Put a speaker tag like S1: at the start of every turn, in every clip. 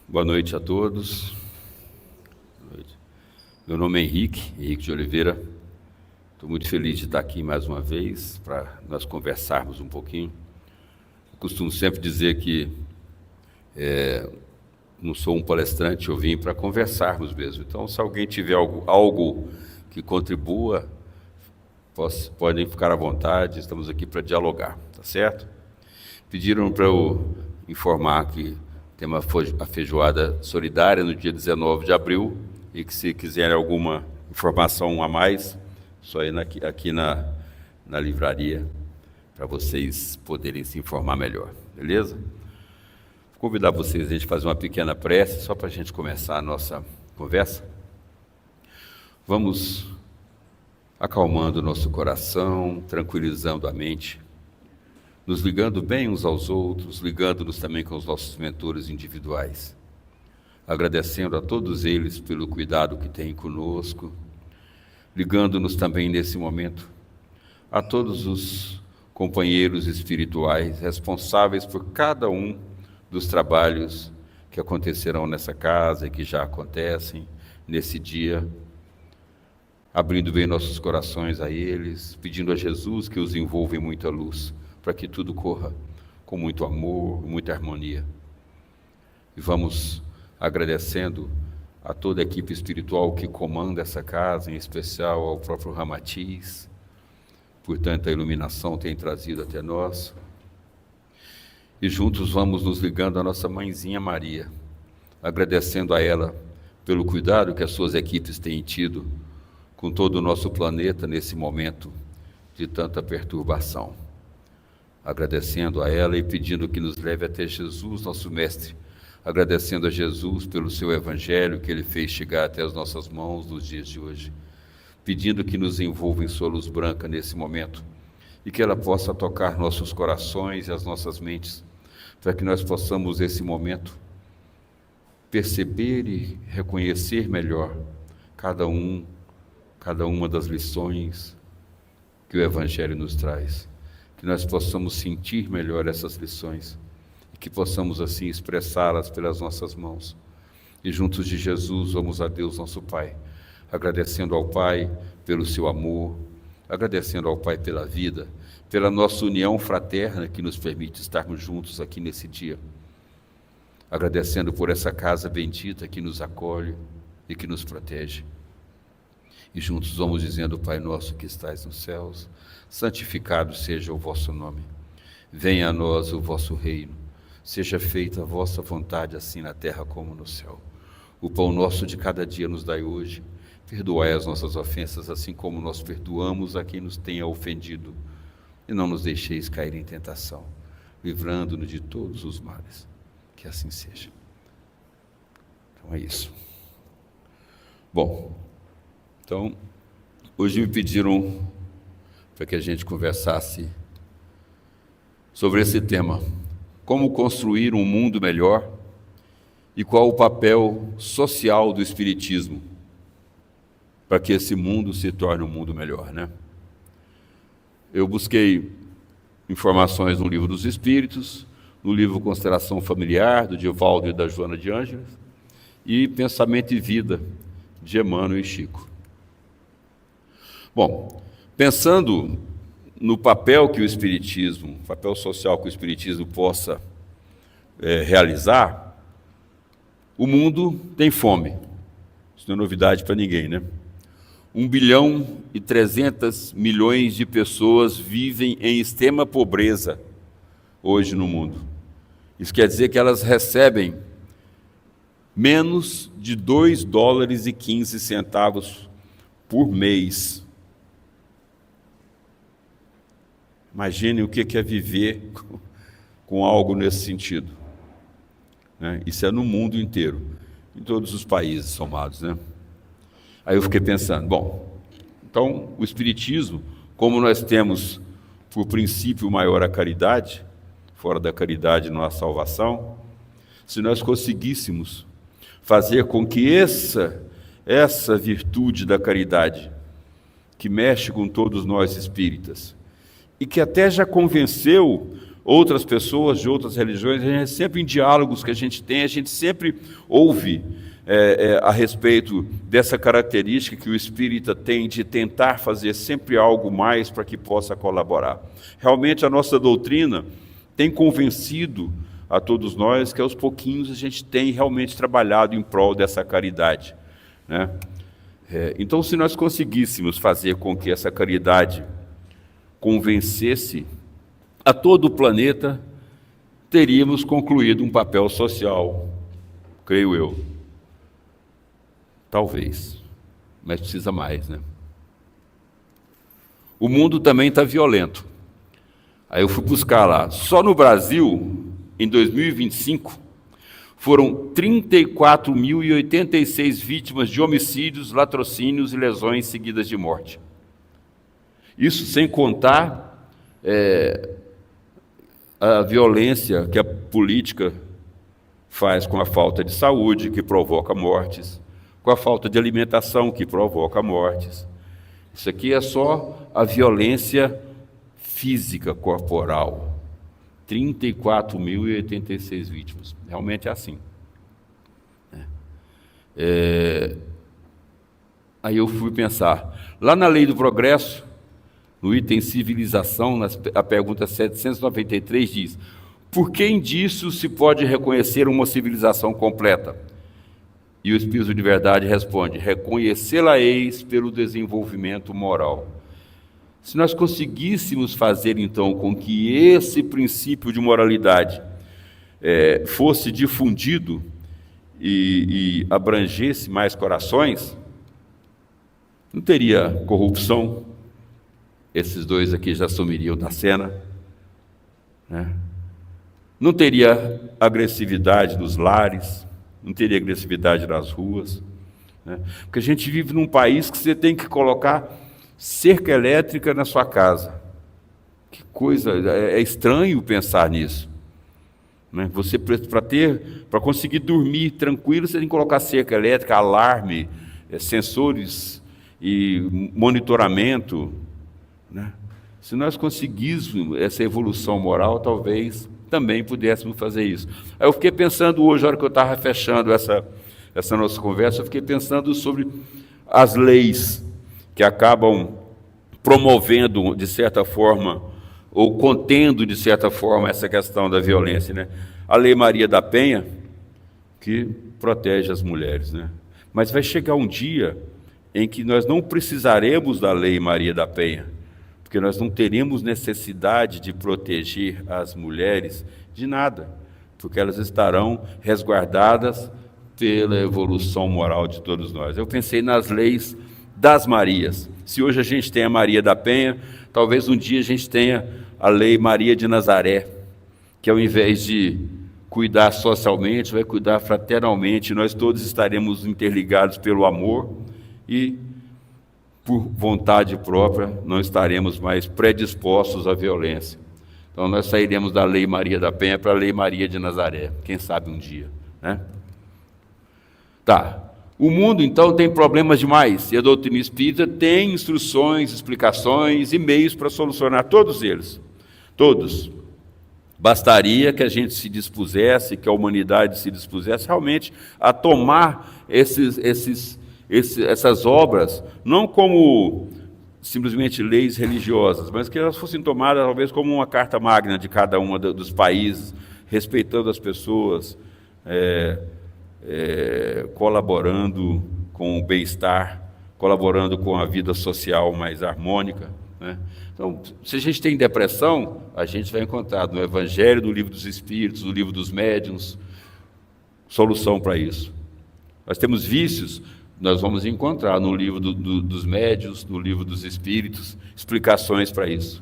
S1: Boa noite a todos. Boa noite. Meu nome é Henrique de Oliveira. Estou muito feliz de estar aqui mais uma vez para nós conversarmos um pouquinho. Eu costumo sempre dizer que não sou um palestrante, eu vim para conversarmos mesmo. Então, se alguém tiver algo que contribua, podem ficar à vontade, estamos aqui para dialogar, tá certo? Pediram para eu informar que tem uma feijoada solidária no dia 19 de abril e que, se quiserem alguma informação a mais, só ir aqui na livraria para vocês poderem se informar melhor, beleza? Vou convidar vocês a gente fazer uma pequena prece só para a gente começar a nossa conversa. Vamos acalmando o nosso coração, tranquilizando a mente, nos ligando bem uns aos outros, ligando-nos também com os nossos mentores individuais, agradecendo a todos eles pelo cuidado que têm conosco, ligando-nos também nesse momento a todos os companheiros espirituais responsáveis por cada um dos trabalhos que acontecerão nessa casa e que já acontecem nesse dia, abrindo bem nossos corações a eles, pedindo a Jesus que os envolva em muita luz, para que tudo corra com muito amor, muita harmonia. E vamos agradecendo a toda a equipe espiritual que comanda essa casa, em especial ao próprio Ramatiz, por tanta iluminação tem trazido até nós. E juntos vamos nos ligando à nossa mãezinha Maria, agradecendo a ela pelo cuidado que as suas equipes têm tido com todo o nosso planeta nesse momento de tanta perturbação. Agradecendo a ela e pedindo que nos leve até Jesus, nosso Mestre, agradecendo a Jesus pelo seu Evangelho que Ele fez chegar até as nossas mãos nos dias de hoje, pedindo que nos envolva em sua luz branca nesse momento e que ela possa tocar nossos corações e as nossas mentes, para que nós possamos, nesse momento, perceber e reconhecer melhor cada uma das lições que o Evangelho nos traz. Que nós possamos sentir melhor essas lições e que possamos assim expressá-las pelas nossas mãos. E juntos de Jesus vamos a Deus nosso Pai, agradecendo ao Pai pelo seu amor, agradecendo ao Pai pela vida, pela nossa união fraterna que nos permite estarmos juntos aqui nesse dia, agradecendo por essa casa bendita que nos acolhe e que nos protege. E juntos vamos dizendo: Pai nosso que estais nos céus, santificado seja o vosso nome. Venha a nós o vosso reino. Seja feita a vossa vontade, assim na terra como no céu. O pão nosso de cada dia nos dai hoje. Perdoai as nossas ofensas, assim como nós perdoamos a quem nos tenha ofendido. E não nos deixeis cair em tentação, livrando-nos de todos os males. Que assim seja. Então é isso. Bom, então, hoje me pediram para que a gente conversasse sobre esse tema: como construir um mundo melhor e qual o papel social do Espiritismo para que esse mundo se torne um mundo melhor, né? Eu busquei informações no Livro dos Espíritos, no livro Constelação Familiar, do Divaldo e da Joana de Ângeles, e Pensamento e Vida, de Emmanuel e Chico. Bom, pensando no papel que o Espiritismo, papel social que o Espiritismo possa realizar, o mundo tem fome. Isso não é novidade para ninguém, né? 1,3 bilhão de pessoas vivem em extrema pobreza hoje no mundo. Isso quer dizer que elas recebem menos de $2,15 por mês. Imagine o que é viver com algo nesse sentido, né? Isso é no mundo inteiro, em todos os países somados, né? Aí eu fiquei pensando, bom, então o Espiritismo, como nós temos por princípio maior a caridade, fora da caridade não há salvação, se nós conseguíssemos fazer com que essa virtude da caridade, que mexe com todos nós espíritas, e que até já convenceu outras pessoas de outras religiões, a gente sempre em diálogos que a gente sempre ouve a respeito dessa característica que o espírita tem de tentar fazer sempre algo mais para que possa colaborar. Realmente a nossa doutrina tem convencido a todos nós que aos pouquinhos a gente tem realmente trabalhado em prol dessa caridade, né? Então, se nós conseguíssemos fazer com que essa caridade convencesse a todo o planeta, teríamos concluído um papel social, creio eu. Talvez, mas precisa mais, né? O mundo também está violento. Aí eu fui buscar lá, só no Brasil, em 2025, foram 34.086 vítimas de homicídios, latrocínios e lesões seguidas de morte. Isso sem contar a violência que a política faz com a falta de saúde, que provoca mortes, com a falta de alimentação, que provoca mortes. Isso aqui é só a violência física corporal. 34.086 vítimas. Realmente é assim. Aí eu fui pensar, lá na Lei do Progresso, no item civilização, a pergunta 793 diz: por que disso se pode reconhecer uma civilização completa? E o Espírito de Verdade responde: reconhecê-la-eis pelo desenvolvimento moral. Se nós conseguíssemos fazer, então, com que esse princípio de moralidade fosse difundido e abrangesse mais corações, não teria corrupção, esses dois aqui já sumiriam da cena, né? Não teria agressividade nos lares, não teria agressividade nas ruas, né? Porque a gente vive num país que você tem que colocar cerca elétrica na sua casa. Que coisa, é estranho pensar nisso, né? Você, para conseguir dormir tranquilo, você tem que colocar cerca elétrica, alarme, sensores e monitoramento, né? Se nós conseguíssemos essa evolução moral, talvez também pudéssemos fazer isso. Aí eu fiquei pensando hoje, na hora que eu estava fechando essa nossa conversa, eu fiquei pensando sobre as leis que acabam promovendo, de certa forma, ou contendo, de certa forma, essa questão da violência, né? A Lei Maria da Penha, que protege as mulheres, né? Mas vai chegar um dia em que nós não precisaremos da Lei Maria da Penha, porque nós não teremos necessidade de proteger as mulheres de nada, porque elas estarão resguardadas pela evolução moral de todos nós. Eu pensei nas leis das Marias. Se hoje a gente tem a Maria da Penha, talvez um dia a gente tenha a Lei Maria de Nazaré, que ao invés de cuidar socialmente, vai cuidar fraternalmente, nós todos estaremos interligados pelo amor e, por vontade própria, não estaremos mais predispostos à violência. Então nós sairemos da Lei Maria da Penha para a Lei Maria de Nazaré, quem sabe um dia, né? Tá. O mundo, então, tem problemas demais, e a doutrina espírita tem instruções, explicações e meios para solucionar todos eles. Todos. Bastaria que a gente se dispusesse, que a humanidade se dispusesse realmente a tomar essas obras, não como simplesmente leis religiosas, mas que elas fossem tomadas talvez como uma carta magna de cada um dos países, respeitando as pessoas, colaborando com o bem-estar, colaborando com a vida social mais harmônica, né? Então, se a gente tem depressão, a gente vai encontrar no Evangelho, no Livro dos Espíritos, no Livro dos Médiuns, solução para isso. Nós temos vícios, nós vamos encontrar no Livro dos Médiuns, no Livro dos Espíritos, explicações para isso.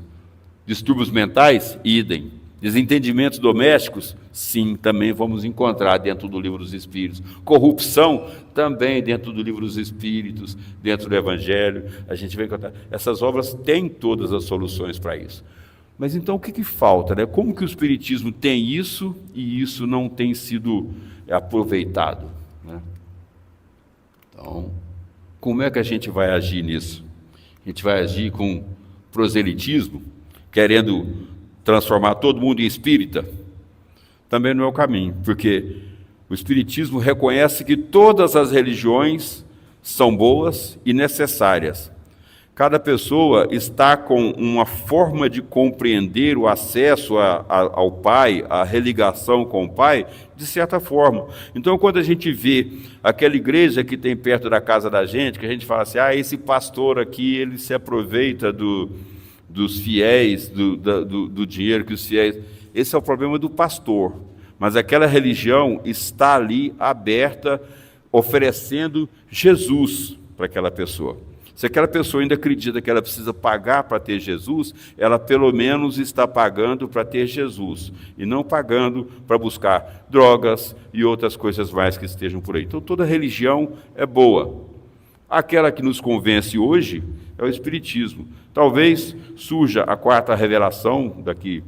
S1: Distúrbios mentais, idem. Desentendimentos domésticos, sim, também vamos encontrar dentro do Livro dos Espíritos. Corrupção, também dentro do Livro dos Espíritos, dentro do Evangelho, a gente vai encontrar. Essas obras têm todas as soluções para isso. Mas então o que falta, né? Como que o Espiritismo tem isso e isso não tem sido aproveitado, né? Então, como é que a gente vai agir nisso? A gente vai agir com proselitismo, querendo transformar todo mundo em espírita, também não é o caminho, porque o Espiritismo reconhece que todas as religiões são boas e necessárias. Cada pessoa está com uma forma de compreender o acesso ao Pai, a religação com o Pai, de certa forma. Então, quando a gente vê aquela igreja que tem perto da casa da gente, que a gente fala assim, esse pastor aqui, ele se aproveita dos fiéis, do dinheiro que os fiéis... Esse é o problema do pastor. Mas aquela religião está ali aberta, oferecendo Jesus para aquela pessoa. Se aquela pessoa ainda acredita que ela precisa pagar para ter Jesus, ela pelo menos está pagando para ter Jesus, e não pagando para buscar drogas e outras coisas mais que estejam por aí. Então toda religião é boa. Aquela que nos convence hoje é o Espiritismo. Talvez surja a quarta revelação daqui,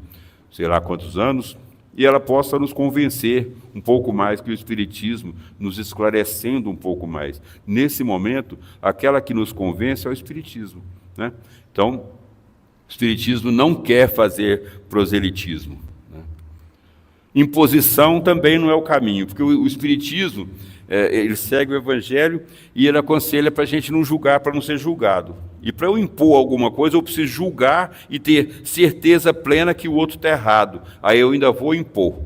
S1: sei lá quantos anos, e ela possa nos convencer um pouco mais que o Espiritismo, nos esclarecendo um pouco mais. Nesse momento, aquela que nos convence é o Espiritismo, né? Então, o Espiritismo não quer fazer proselitismo, né? Imposição também não é o caminho, porque o Espiritismo, ele segue o Evangelho e ele aconselha para a gente não julgar, para não ser julgado. E para eu impor alguma coisa, eu preciso julgar e ter certeza plena que o outro está errado. Aí eu ainda vou impor,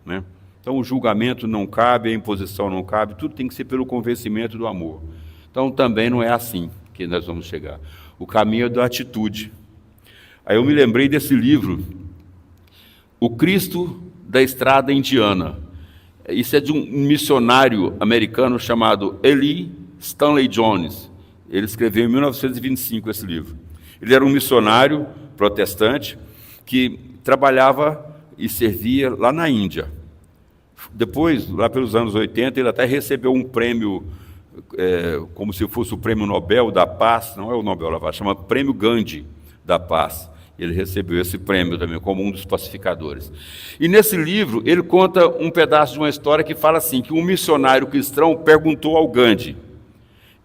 S1: né? Então o julgamento não cabe, a imposição não cabe, tudo tem que ser pelo convencimento do amor. Então também não é assim que nós vamos chegar. O caminho é da atitude. Aí eu me lembrei desse livro, O Cristo da Estrada Indiana. Isso é de um missionário americano chamado Eli Stanley Jones. Ele escreveu em 1925 esse livro. Ele era um missionário protestante que trabalhava e servia lá na Índia. Depois, lá pelos anos 80, ele até recebeu um prêmio, como se fosse o Prêmio Nobel da Paz, não é o Nobel da Paz, chama Prêmio Gandhi da Paz. Ele recebeu esse prêmio também, como um dos pacificadores. E nesse livro, ele conta um pedaço de uma história que fala assim, que um missionário cristão perguntou ao Gandhi: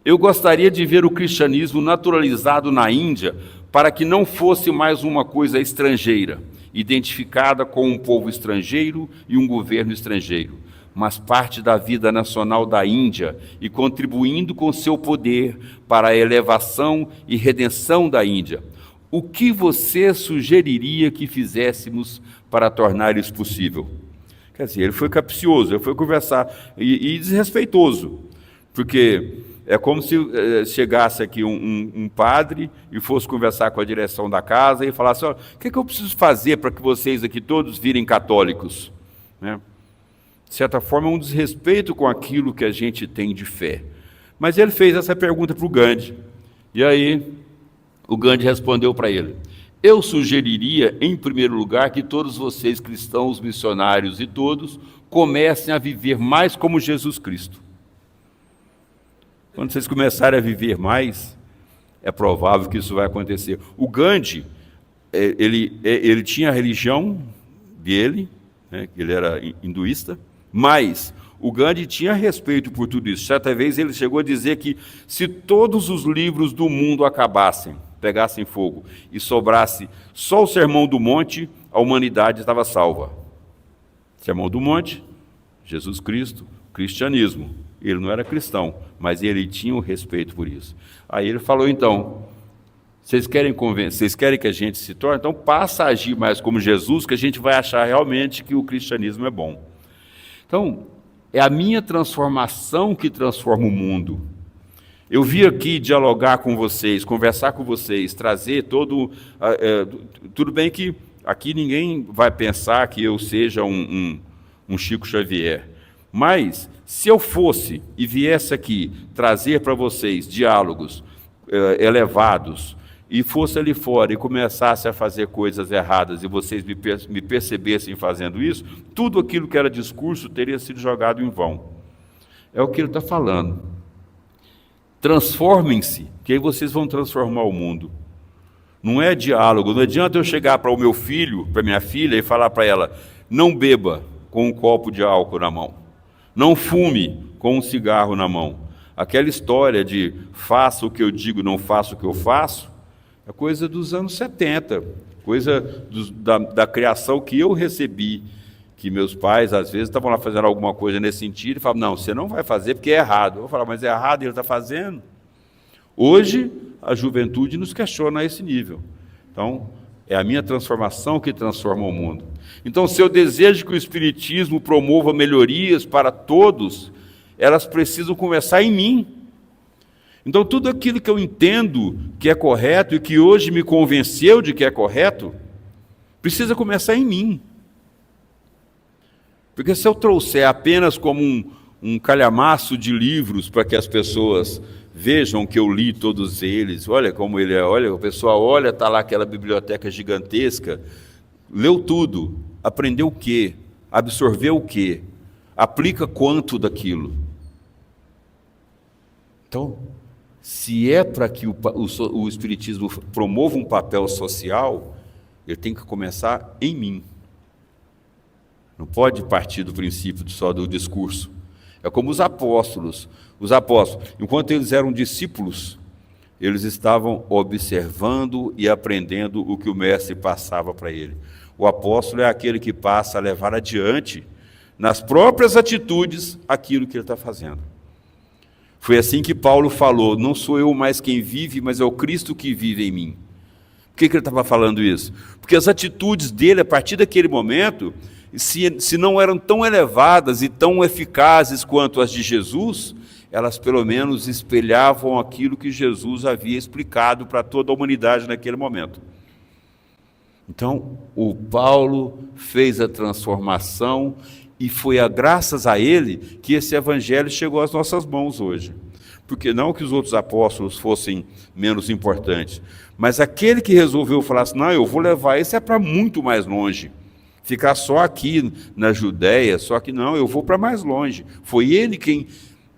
S1: eu gostaria de ver o cristianismo naturalizado na Índia para que não fosse mais uma coisa estrangeira, identificada com um povo estrangeiro e um governo estrangeiro, mas parte da vida nacional da Índia e contribuindo com seu poder para a elevação e redenção da Índia. O que você sugeriria que fizéssemos para tornar isso possível? Quer dizer, ele foi capcioso, ele foi conversar, e desrespeitoso, porque é como se chegasse aqui um padre e fosse conversar com a direção da casa e falasse: o que eu preciso fazer para que vocês aqui todos virem católicos? Né? De certa forma, é um desrespeito com aquilo que a gente tem de fé. Mas ele fez essa pergunta para o Gandhi, e aí o Gandhi respondeu para ele: eu sugeriria, em primeiro lugar, que todos vocês, cristãos, missionários e todos, comecem a viver mais como Jesus Cristo. Quando vocês começarem a viver mais, é provável que isso vai acontecer. O Gandhi, ele tinha a religião dele, né, ele era hinduísta, mas o Gandhi tinha respeito por tudo isso. Certa vez ele chegou a dizer que se todos os livros do mundo acabassem, pegassem fogo, e sobrasse só o Sermão do Monte, a humanidade estava salva. Sermão do Monte, Jesus Cristo, cristianismo. Ele não era cristão, mas ele tinha um respeito por isso. Aí ele falou: então, vocês querem que a gente se torne? Então passa a agir mais como Jesus, que a gente vai achar realmente que o cristianismo é bom. Então, é a minha transformação que transforma o mundo. Eu vim aqui dialogar com vocês, conversar com vocês, trazer todo... tudo bem que aqui ninguém vai pensar que eu seja um Chico Xavier, mas se eu fosse e viesse aqui trazer para vocês diálogos elevados e fosse ali fora e começasse a fazer coisas erradas e vocês me percebessem fazendo isso, tudo aquilo que era discurso teria sido jogado em vão. É o que ele está falando. Transformem-se, que aí vocês vão transformar o mundo. Não é diálogo, não adianta eu chegar para o meu filho, para minha filha, e falar para ela: não beba com um copo de álcool na mão, não fume com um cigarro na mão. Aquela história de faça o que eu digo, não faça o que eu faço, é coisa dos anos 70. coisa da criação que eu recebi, que meus pais, às vezes, estavam lá fazendo alguma coisa nesse sentido e falavam, não, você não vai fazer porque é errado. Eu vou falar, mas é errado e ele está fazendo? Hoje, a juventude nos questiona a esse nível. Então, é a minha transformação que transforma o mundo. Então, se eu desejo que o Espiritismo promova melhorias para todos, elas precisam começar em mim. Então, tudo aquilo que eu entendo que é correto e que hoje me convenceu de que é correto, precisa começar em mim. Porque se eu trouxer apenas como um calhamaço de livros para que as pessoas vejam que eu li todos eles, olha como ele é, olha, o pessoal olha, está lá aquela biblioteca gigantesca, leu tudo, aprendeu o quê? Absorveu o quê? Aplica quanto daquilo? Então, se é para que o Espiritismo promova um papel social, ele tem que começar em mim. Não pode partir do princípio só do discurso. É como os apóstolos. Os apóstolos, enquanto eles eram discípulos, eles estavam observando e aprendendo o que o mestre passava para ele. O apóstolo é aquele que passa a levar adiante, nas próprias atitudes, aquilo que ele está fazendo. Foi assim que Paulo falou, não sou eu mais quem vive, mas é o Cristo que vive em mim. Por que ele estava falando isso? Porque as atitudes dele, a partir daquele momento, se não eram tão elevadas e tão eficazes quanto as de Jesus, elas pelo menos espelhavam aquilo que Jesus havia explicado para toda a humanidade naquele momento. Então, o Paulo fez a transformação e foi graças a ele que esse evangelho chegou às nossas mãos hoje. Porque não que os outros apóstolos fossem menos importantes, mas aquele que resolveu falar assim, não, eu vou levar isso para muito mais longe. Ficar só aqui na Judéia, só que não, eu vou para mais longe. Foi ele quem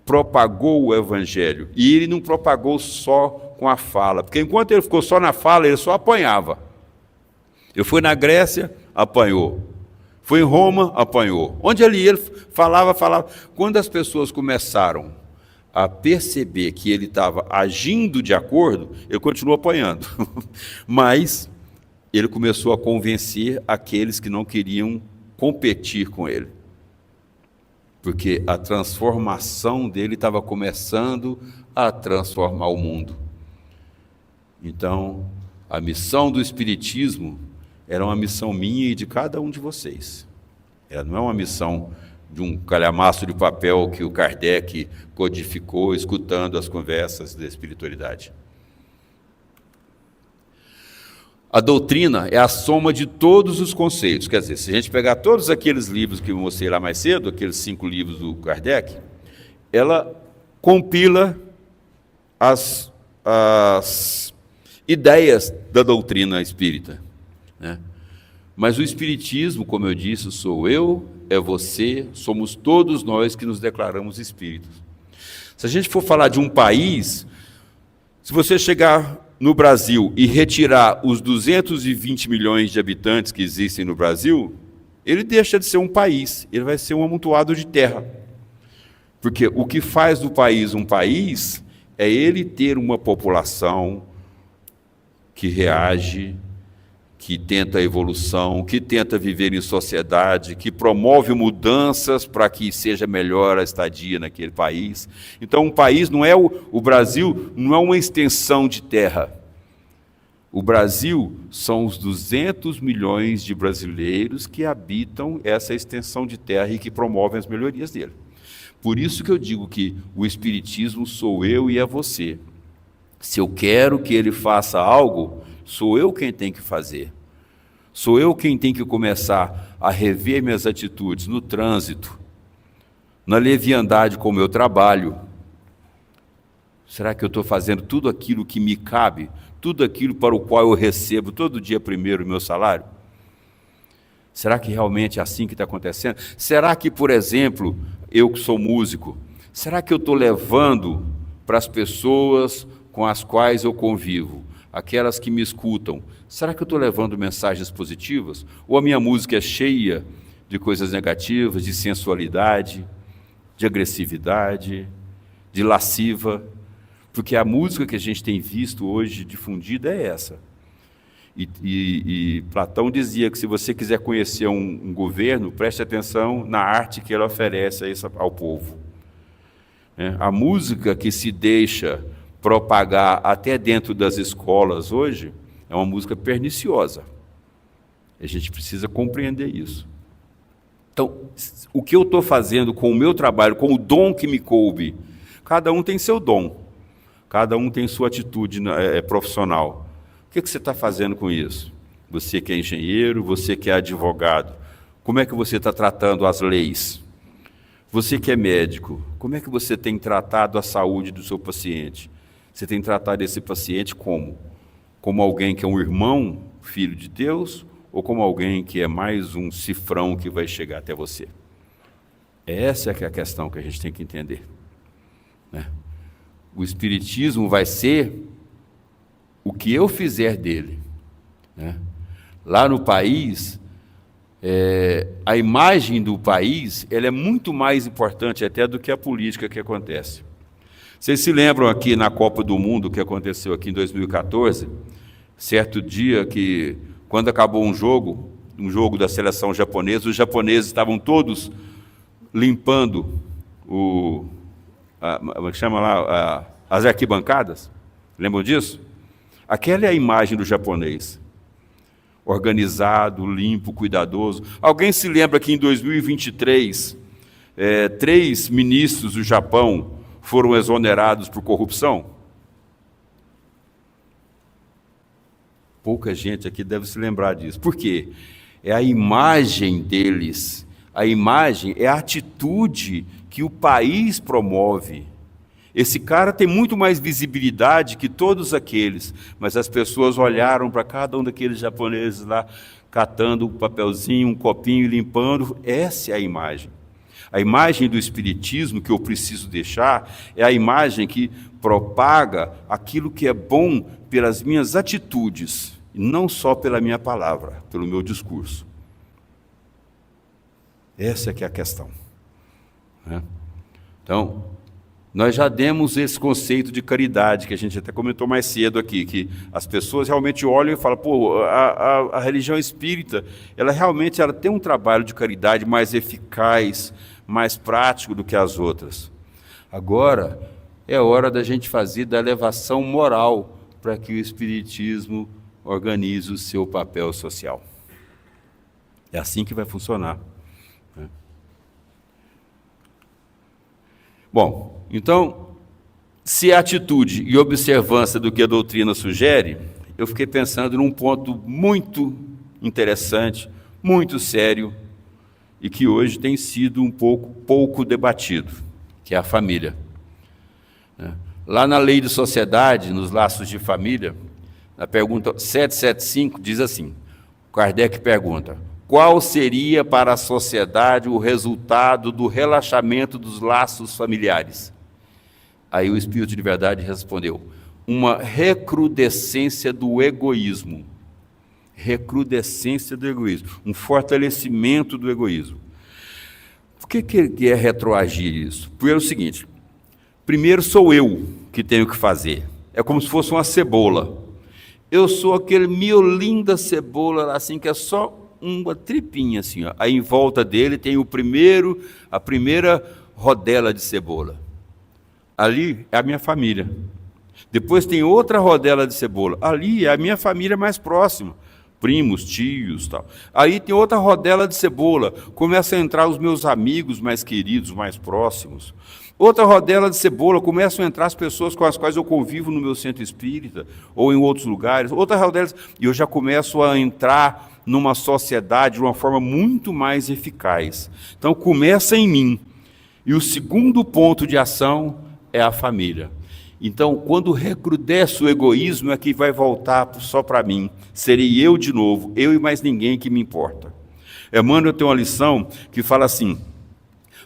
S1: propagou o evangelho. E ele não propagou só com a fala, porque enquanto ele ficou só na fala, ele só apanhava. Eu fui na Grécia, apanhou. Foi em Roma, apanhou. Onde ele falava. Quando as pessoas começaram a perceber que ele estava agindo de acordo, ele continuou apanhando. Mas ele começou a convencer aqueles que não queriam competir com ele. Porque a transformação dele estava começando a transformar o mundo. Então, a missão do Espiritismo era uma missão minha e de cada um de vocês. Ela não é uma missão de um calhamaço de papel que o Kardec codificou escutando as conversas da espiritualidade. A doutrina é a soma de todos os conceitos. Quer dizer, se a gente pegar todos aqueles livros que eu mostrei lá mais cedo, aqueles 5 livros do Kardec, ela compila as ideias da doutrina espírita, né? Mas o Espiritismo, como eu disse, sou eu, é você, somos todos nós que nos declaramos espíritos. Se a gente for falar de um país, se você chegar no Brasil e retirar os 220 milhões de habitantes que existem no Brasil, ele deixa de ser um país, ele vai ser um amontoado de terra. Porque o que faz do país um país é ele ter uma população que reage, que tenta a evolução, que tenta viver em sociedade, que promove mudanças para que seja melhor a estadia naquele país. Então, um país não é o Brasil não é uma extensão de terra. O Brasil são os 200 milhões de brasileiros que habitam essa extensão de terra e que promovem as melhorias dele. Por isso que eu digo que o Espiritismo sou eu e é você. Se eu quero que ele faça algo, sou eu quem tem que fazer. Sou eu quem tem que começar a rever minhas atitudes no trânsito, na leviandade com o meu trabalho. Será que eu estou fazendo tudo aquilo que me cabe? Tudo aquilo para o qual eu recebo todo dia primeiro o meu salário? Será que realmente é assim que está acontecendo? Será que, por exemplo, eu que sou músico, será que eu estou levando para as pessoas com as quais eu convivo, aquelas que me escutam, será que eu estou levando mensagens positivas? Ou a minha música é cheia de coisas negativas, de sensualidade, de agressividade, de lasciva? Porque a música que a gente tem visto hoje difundida é essa. E Platão dizia que se você quiser conhecer um governo, preste atenção na arte que ele oferece ao povo. A música que se deixa propagar até dentro das escolas hoje é uma música perniciosa. A gente precisa compreender isso. Então, o que eu estou fazendo com o meu trabalho, com o dom que me coube, cada um tem seu dom, cada um tem sua atitude profissional. O que você está fazendo com isso? Você que é engenheiro, você que é advogado, como é que você está tratando as leis? Você que é médico, como é que você tem tratado a saúde do seu paciente? Você tem tratado esse paciente como? Como alguém que é um irmão, filho de Deus, ou como alguém que é mais um cifrão que vai chegar até você? Essa é que é a questão que a gente tem que entender. O Espiritismo vai ser o que eu fizer dele. Lá no país, a imagem do país ela é muito mais importante até do que a política que acontece. Vocês se lembram aqui na Copa do Mundo que aconteceu aqui em 2014? Certo dia que, quando acabou um jogo da seleção japonesa, os japoneses estavam todos limpando as arquibancadas. Lembram disso? Aquela é a imagem do japonês. Organizado, limpo, cuidadoso. Alguém se lembra que em 2023, 3 ministros do Japão foram exonerados por corrupção? Pouca gente aqui deve se lembrar disso. Por quê? É a imagem deles. A imagem é a atitude que o país promove. Esse cara tem muito mais visibilidade que todos aqueles, mas as pessoas olharam para cada um daqueles japoneses lá, catando um papelzinho, um copinho, limpando. Essa é a imagem. A imagem do Espiritismo que eu preciso deixar é a imagem que propaga aquilo que é bom pelas minhas atitudes, e não só pela minha palavra, pelo meu discurso. Essa é que é a questão. Então, nós já demos esse conceito de caridade, que a gente até comentou mais cedo aqui, que as pessoas realmente olham e falam, a religião espírita, ela realmente tem um trabalho de caridade mais eficaz, mais prático do que as outras. Agora, é hora da gente fazer da elevação moral para que o Espiritismo organize o seu papel social. É assim que vai funcionar. Bom, então, se é atitude e observância do que a doutrina sugere, eu fiquei pensando num ponto muito interessante, muito sério, e que hoje tem sido um pouco debatido, que é a família. Lá na Lei de Sociedade, nos Laços de Família, na pergunta 775, diz assim, Kardec pergunta, qual seria para a sociedade o resultado do relaxamento dos laços familiares? Aí o Espírito de Verdade respondeu, uma recrudescência do egoísmo. Recrudescência do egoísmo, um fortalecimento do egoísmo. Por que é retroagir isso? Porque é o seguinte, primeiro sou eu que tenho que fazer, é como se fosse uma cebola. Eu sou aquele miolinho da cebola, assim, que é só uma tripinha, assim, ó. Aí em volta dele tem a primeira rodela de cebola. Ali é a minha família. Depois tem outra rodela de cebola. Ali é a minha família mais próxima. Primos, tios, tal. Aí tem outra rodela de cebola. Começam a entrar os meus amigos mais queridos, mais próximos. Outra rodela de cebola, começam a entrar as pessoas com as quais eu convivo no meu centro espírita ou em outros lugares. Outra rodela, e eu já começo a entrar numa sociedade de uma forma muito mais eficaz. Então começa em mim. E o segundo ponto de ação é a família. Então, quando recrudesce o egoísmo, é que vai voltar só para mim. Serei eu de novo, eu e mais ninguém que me importa. Emmanuel tem uma lição que fala assim,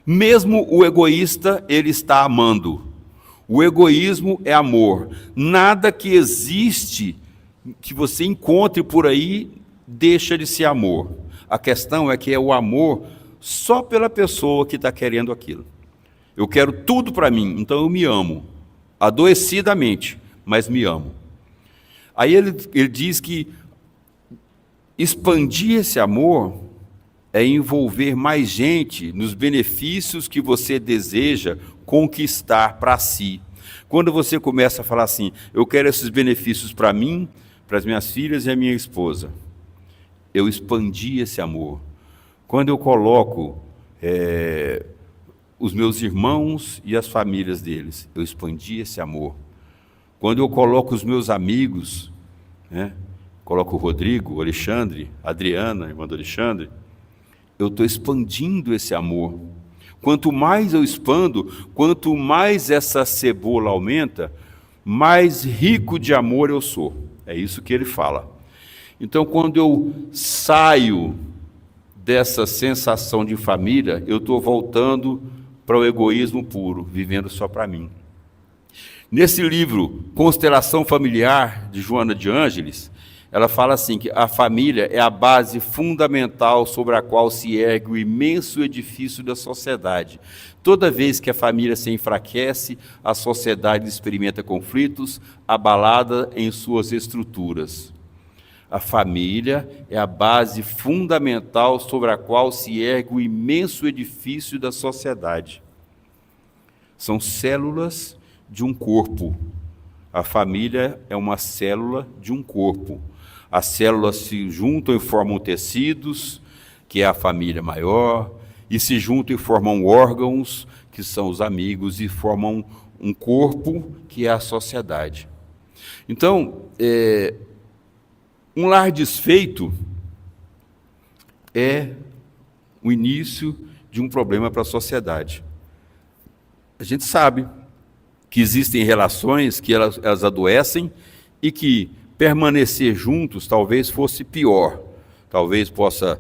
S1: mesmo o egoísta, ele está amando. O egoísmo é amor. Nada que existe, que você encontre por aí, deixa de ser amor. A questão é que é o amor só pela pessoa que está querendo aquilo. Eu quero tudo para mim, então eu me amo. Adoecidamente, mas me amo. Aí ele diz que Expandir esse amor é envolver mais gente nos benefícios que você deseja conquistar para si. Quando você começa a falar assim, eu quero esses benefícios para mim, para as minhas filhas e a minha esposa, eu expandi esse amor. Quando eu coloco os meus irmãos e as famílias deles, eu expandi esse amor. Quando eu coloco os meus amigos, né, coloco o Rodrigo, o Alexandre, a Adriana, irmã do Alexandre, eu estou expandindo esse amor. Quanto mais eu expando, quanto mais essa cebola aumenta, mais rico de amor eu sou. É isso que ele fala. Então, quando eu saio dessa sensação de família, eu estou voltando para o egoísmo puro, vivendo só para mim. Nesse livro, Constelação Familiar, de Joana de Ângeles, ela fala assim, que a família é a base fundamental sobre a qual se ergue o imenso edifício da sociedade. Toda vez que a família se enfraquece, a sociedade experimenta conflitos, abalada em suas estruturas. A família é a base fundamental sobre a qual se ergue o imenso edifício da sociedade. São células de um corpo. A família é uma célula de um corpo. As células se juntam e formam tecidos, que é a família maior, e se juntam e formam órgãos, que são os amigos, e formam um corpo, que é a sociedade. Então, um lar desfeito é o início de um problema para a sociedade. A gente sabe que existem relações que elas adoecem e que permanecer juntos talvez fosse pior. Talvez possa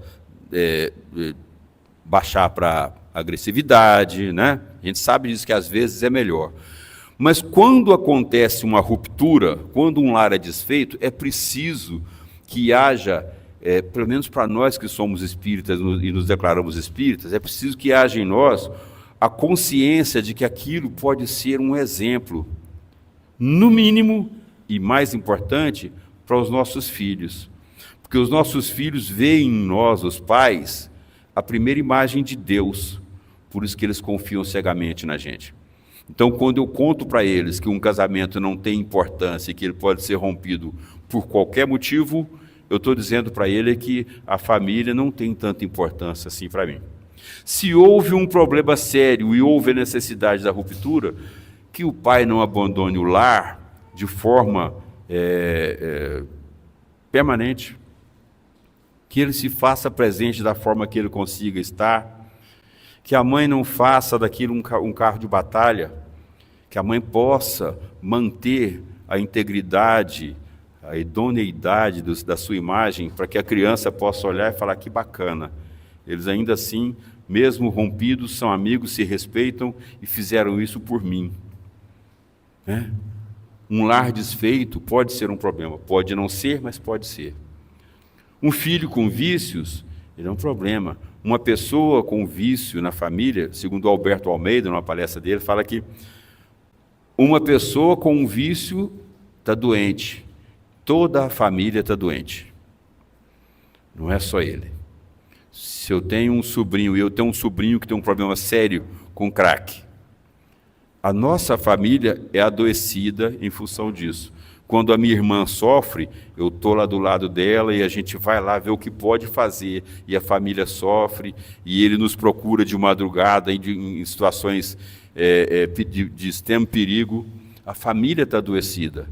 S1: baixar para agressividade, né? A gente sabe disso que às vezes é melhor. Mas quando acontece uma ruptura, quando um lar é desfeito, é preciso que haja, pelo menos para nós que somos espíritas e nos declaramos espíritas, é preciso que haja em nós a consciência de que aquilo pode ser um exemplo, no mínimo, e mais importante, para os nossos filhos. Porque os nossos filhos veem em nós, os pais, a primeira imagem de Deus, por isso que eles confiam cegamente na gente. Então, quando eu conto para eles que um casamento não tem importância e que ele pode ser rompido por qualquer motivo, eu estou dizendo para ele que a família não tem tanta importância assim para mim. Se houve um problema sério e houve a necessidade da ruptura, que o pai não abandone o lar de forma permanente, que ele se faça presente da forma que ele consiga estar, que a mãe não faça daquilo um carro de batalha, que a mãe possa manter a integridade, a idoneidade da sua imagem, para que a criança possa olhar e falar que bacana. Eles ainda assim, mesmo rompidos, são amigos, se respeitam e fizeram isso por mim. Né? Um lar desfeito pode ser um problema, pode não ser, mas pode ser. Um filho com vícios, ele é um problema. Uma pessoa com vício na família, segundo Alberto Almeida, numa palestra dele, fala que uma pessoa com um vício está doente, toda a família está doente. Não é só ele. Se eu tenho um sobrinho e eu tenho um sobrinho que tem um problema sério com crack, a nossa família é adoecida em função disso. Quando a minha irmã sofre, eu estou lá do lado dela e a gente vai lá ver o que pode fazer. E a família sofre, e ele nos procura de madrugada em situações de extremo perigo. A família está adoecida.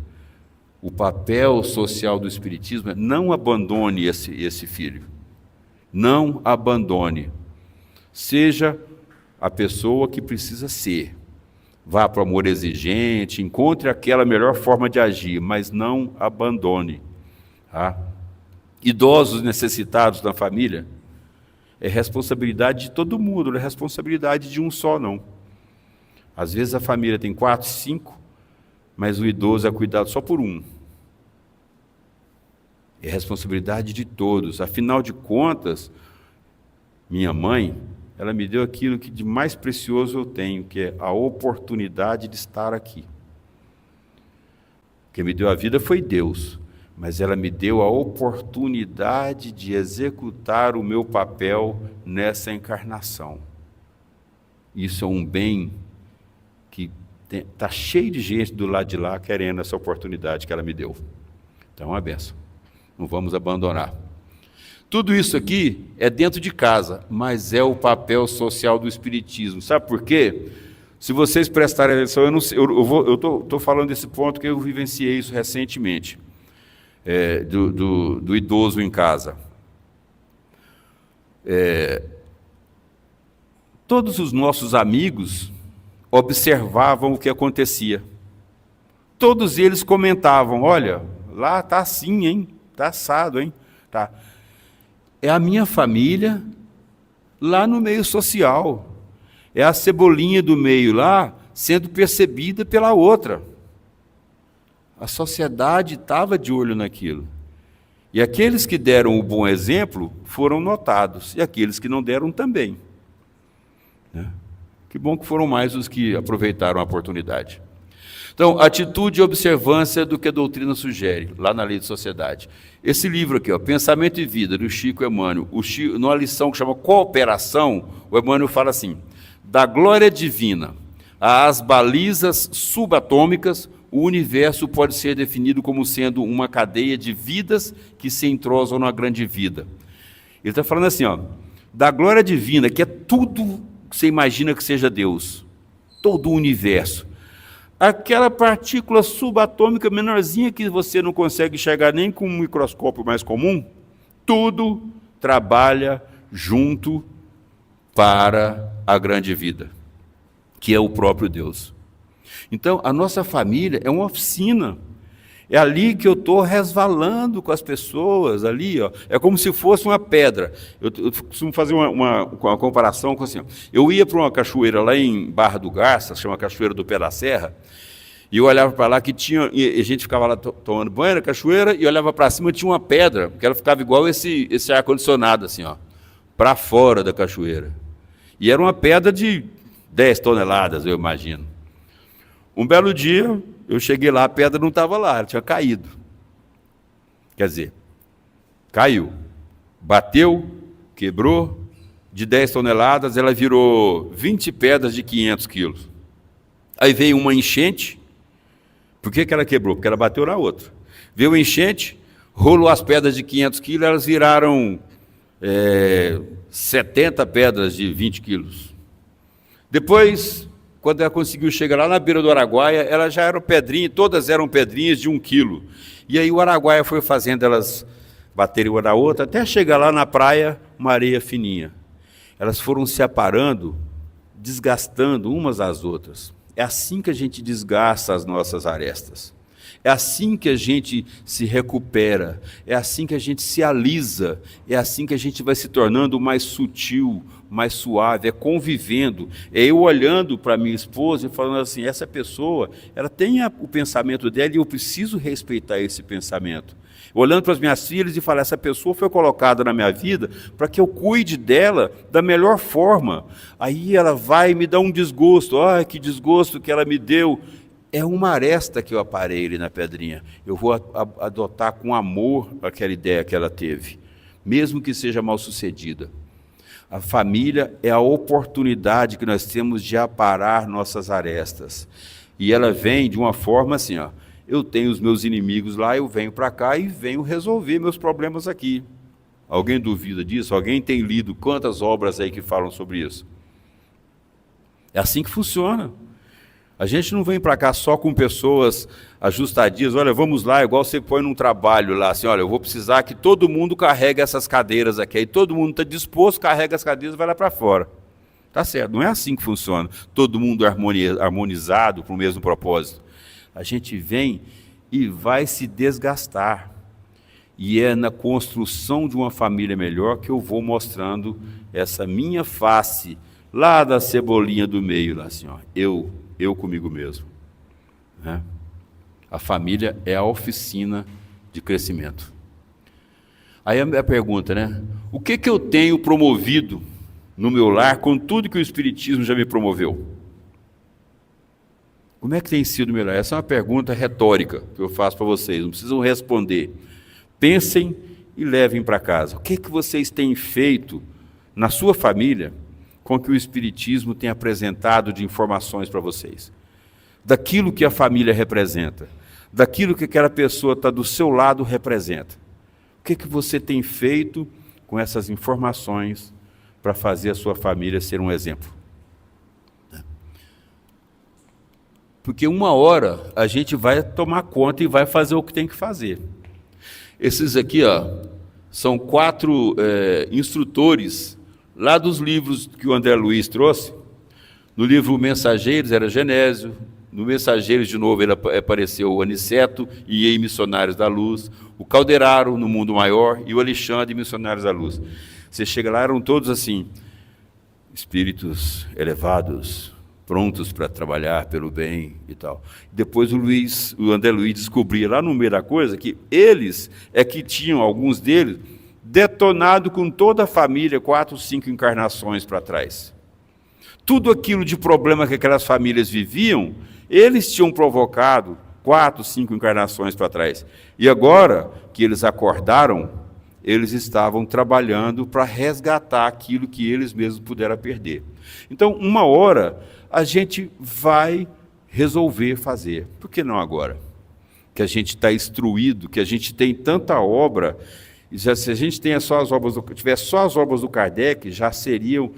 S1: O papel social do Espiritismo é não abandone esse filho. Não abandone. Seja a pessoa que precisa ser. Vá para o amor exigente, encontre aquela melhor forma de agir, mas não abandone. Tá? Idosos necessitados na família, é responsabilidade de todo mundo, não é responsabilidade de um só, não. Às vezes a família tem 4, 5, mas o idoso é cuidado só por um. É responsabilidade de todos. Afinal de contas, minha mãe, ela me deu aquilo que de mais precioso eu tenho, que é a oportunidade de estar aqui. Quem me deu a vida foi Deus, mas ela me deu a oportunidade de executar o meu papel nessa encarnação. Isso é um bem que está cheio de gente do lado de lá querendo essa oportunidade que ela me deu. Então é uma benção. Não vamos abandonar. Tudo isso aqui é dentro de casa, mas é o papel social do Espiritismo. Sabe por quê? Se vocês prestarem atenção, eu estou falando desse ponto que eu vivenciei isso recentemente, do idoso em casa. Todos os nossos amigos observavam o que acontecia. Todos eles comentavam, olha, lá está assim, hein? Está assado, hein? Tá. É a minha família lá no meio social. É a cebolinha do meio lá sendo percebida pela outra. A sociedade estava de olho naquilo. E aqueles que deram o bom exemplo foram notados, e aqueles que não deram também. Que bom que foram mais os que aproveitaram a oportunidade. Então, atitude e observância do que a doutrina sugere, lá na Lei de Sociedade. Esse livro aqui, Pensamento e Vida, do Chico Emmanuel, numa lição que chama Cooperação, o Emmanuel fala assim: da glória divina às balizas subatômicas, o universo pode ser definido como sendo uma cadeia de vidas que se entrosam na grande vida. Ele está falando assim, da glória divina, que é tudo que você imagina que seja Deus, todo o universo. Aquela partícula subatômica menorzinha que você não consegue enxergar nem com um microscópio mais comum, tudo trabalha junto para a grande vida, que é o próprio Deus. Então, a nossa família é uma oficina. É ali que eu estou resvalando com as pessoas, ali, é como se fosse uma pedra. Eu costumo fazer uma comparação com assim, eu ia para uma cachoeira lá em Barra do Garça, chama Cachoeira do Pé da Serra, e eu olhava para lá que tinha, e a gente ficava lá tomando banho na cachoeira, e olhava para cima, tinha uma pedra, que ela ficava igual esse ar-condicionado, assim, para fora da cachoeira. E era uma pedra de 10 toneladas, eu imagino. Um belo dia, eu cheguei lá, a pedra não estava lá, ela tinha caído. Quer dizer, caiu, bateu, quebrou, de 10 toneladas, ela virou 20 pedras de 500 quilos. Aí veio uma enchente. Por que ela quebrou? Porque ela bateu na outra. Veio uma enchente, rolou as pedras de 500 quilos, elas viraram 70 pedras de 20 quilos. Depois, quando ela conseguiu chegar lá na beira do Araguaia, elas já eram pedrinhas, todas eram pedrinhas de 1 quilo. E aí o Araguaia foi fazendo elas baterem uma na outra, até chegar lá na praia, uma areia fininha. Elas foram se aparando, desgastando umas às outras. É assim que a gente desgasta as nossas arestas. É assim que a gente se recupera, é assim que a gente se alisa, é assim que a gente vai se tornando mais sutil, mais suave, é convivendo, é eu olhando para minha esposa e falando assim, essa pessoa, ela tem o pensamento dela e eu preciso respeitar esse pensamento. Olhando para as minhas filhas e falar, essa pessoa foi colocada na minha vida para que eu cuide dela da melhor forma. Aí ela vai e me dá um desgosto, que desgosto que ela me deu. É uma aresta que eu aparei ali na pedrinha. Eu vou adotar com amor aquela ideia que ela teve, mesmo que seja mal sucedida. A família é a oportunidade que nós temos de aparar nossas arestas. E ela vem de uma forma assim, eu tenho os meus inimigos lá, eu venho para cá e venho resolver meus problemas aqui. Alguém duvida disso? Alguém tem lido quantas obras aí que falam sobre isso? É assim que funciona. A gente não vem para cá só com pessoas ajustadias, olha, vamos lá, igual você põe num trabalho lá, assim, olha, eu vou precisar que todo mundo carregue essas cadeiras aqui, aí todo mundo está disposto, carrega as cadeiras e vai lá para fora. Tá certo, não é assim que funciona, todo mundo harmonizado para o mesmo propósito. A gente vem e vai se desgastar, e é na construção de uma família melhor que eu vou mostrando essa minha face, lá da cebolinha do meio, lá assim, eu comigo mesmo. Né? A família é a oficina de crescimento. Aí a pergunta, né? O que eu tenho promovido no meu lar com tudo que o Espiritismo já me promoveu? Como é que tem sido melhor? Essa é uma pergunta retórica que eu faço para vocês, não precisam responder. Pensem e levem para casa. O que vocês têm feito na sua família com que o Espiritismo tem apresentado de informações para vocês? Daquilo que a família representa, daquilo que aquela pessoa está do seu lado representa. O que você tem feito com essas informações para fazer a sua família ser um exemplo? Porque uma hora a gente vai tomar conta e vai fazer o que tem que fazer. Esses aqui, são 4 instrutores lá dos livros que o André Luiz trouxe. No livro Mensageiros era Genésio, no Mensageiros de novo ele apareceu o Aniceto e em Missionários da Luz, o Calderaro no Mundo Maior e o Alexandre Missionários da Luz. Você chega lá, eram todos assim, espíritos elevados, prontos para trabalhar pelo bem e tal. Depois o André Luiz descobria lá no meio da coisa que eles que tinham, alguns deles, detonado com toda a família 4, 5 encarnações para trás. Tudo aquilo de problema que aquelas famílias viviam, eles tinham provocado 4, 5 encarnações para trás. E agora que eles acordaram, eles estavam trabalhando para resgatar aquilo que eles mesmos puderam perder. Então, uma hora, a gente vai resolver fazer. Por que não agora? Que a gente está instruído, que a gente tem tanta obra, e se a gente tivesse só as obras do Kardec, já seriam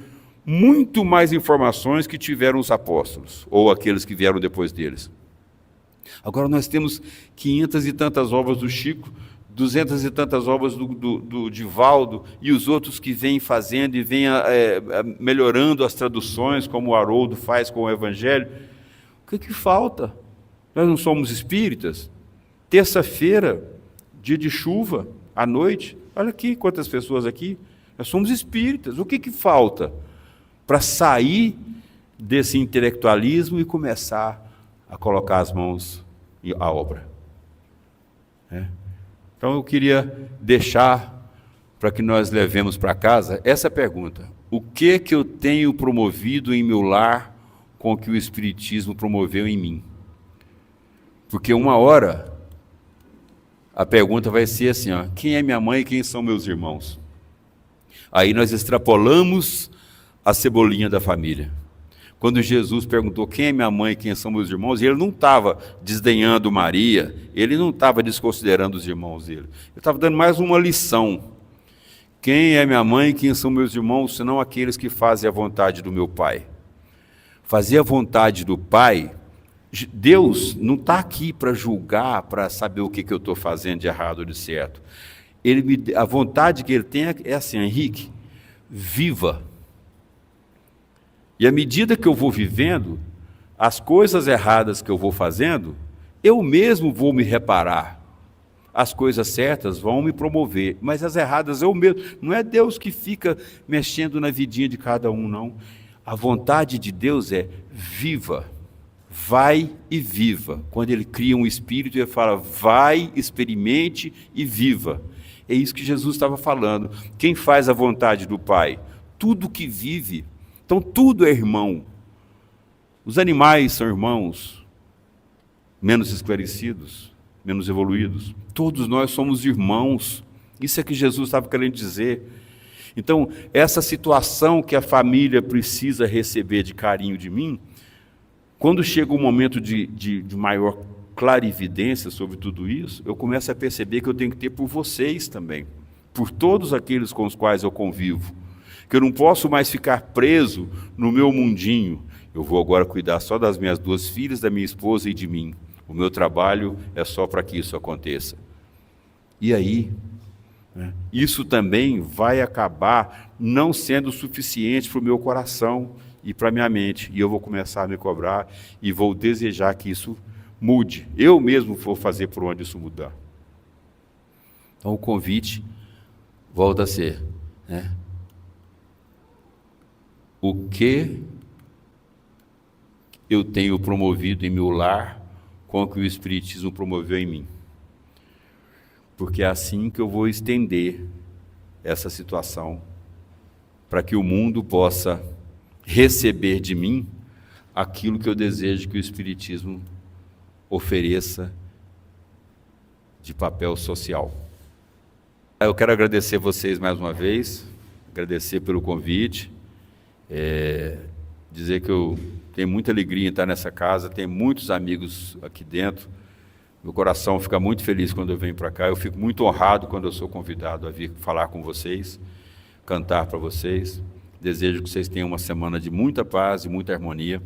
S1: muito mais informações que tiveram os apóstolos, ou aqueles que vieram depois deles. Agora nós temos 500 e tantas obras do Chico, 200 e tantas obras do Divaldo, e os outros que vêm fazendo e vêm melhorando as traduções, como o Haroldo faz com o Evangelho. O que falta? Nós não somos espíritas? Terça-feira, dia de chuva, à noite, olha aqui quantas pessoas aqui, nós somos espíritas. O que falta para sair desse intelectualismo e começar a colocar as mãos à obra? Então eu queria deixar para que nós levemos para casa essa pergunta: o que eu tenho promovido em meu lar com o que o Espiritismo promoveu em mim? Porque uma hora a pergunta vai ser assim, quem é minha mãe e quem são meus irmãos? Aí nós extrapolamos a cebolinha da família. Quando Jesus perguntou quem é minha mãe e quem são meus irmãos, ele não estava desdenhando Maria, ele não estava desconsiderando os irmãos dele. Ele estava dando mais uma lição. Quem é minha mãe e quem são meus irmãos, senão aqueles que fazem a vontade do meu Pai? Fazer a vontade do Pai, Deus não está aqui para julgar, para saber o que eu estou fazendo de errado ou de certo. A vontade que ele tem é assim: Henrique, viva. E à medida que eu vou vivendo, as coisas erradas que eu vou fazendo, eu mesmo vou me reparar. As coisas certas vão me promover, mas as erradas eu mesmo. Não é Deus que fica mexendo na vidinha de cada um, não. A vontade de Deus é viva, vai e viva. Quando Ele cria um espírito, Ele fala, vai, experimente e viva. É isso que Jesus estava falando. Quem faz a vontade do Pai? Tudo que vive. Então tudo é irmão. Os animais são irmãos, menos esclarecidos, menos evoluídos. Todos nós somos irmãos. Isso é que Jesus estava querendo dizer. Então, essa situação que a família precisa receber de carinho de mim, quando chega um momento de maior clarividência sobre tudo isso, eu começo a perceber que eu tenho que ter por vocês também, por todos aqueles com os quais eu convivo, que eu não posso mais ficar preso no meu mundinho. Eu vou agora cuidar só das minhas 2 filhas, da minha esposa e de mim. O meu trabalho é só para que isso aconteça. E aí, isso também vai acabar não sendo suficiente para o meu coração e para a minha mente. E eu vou começar a me cobrar e vou desejar que isso mude. Eu mesmo vou fazer por onde isso mudar. Então o convite volta a ser, o que eu tenho promovido em meu lar com o que o Espiritismo promoveu em mim? Porque é assim que eu vou estender essa situação, para que o mundo possa receber de mim aquilo que eu desejo que o Espiritismo ofereça de papel social. Eu quero agradecer vocês mais uma vez, agradecer pelo convite, dizer que eu tenho muita alegria em estar nessa casa, tenho muitos amigos aqui dentro, meu coração fica muito feliz quando eu venho para cá, eu fico muito honrado quando eu sou convidado a vir falar com vocês, cantar para vocês. Desejo que vocês tenham uma semana de muita paz e muita harmonia.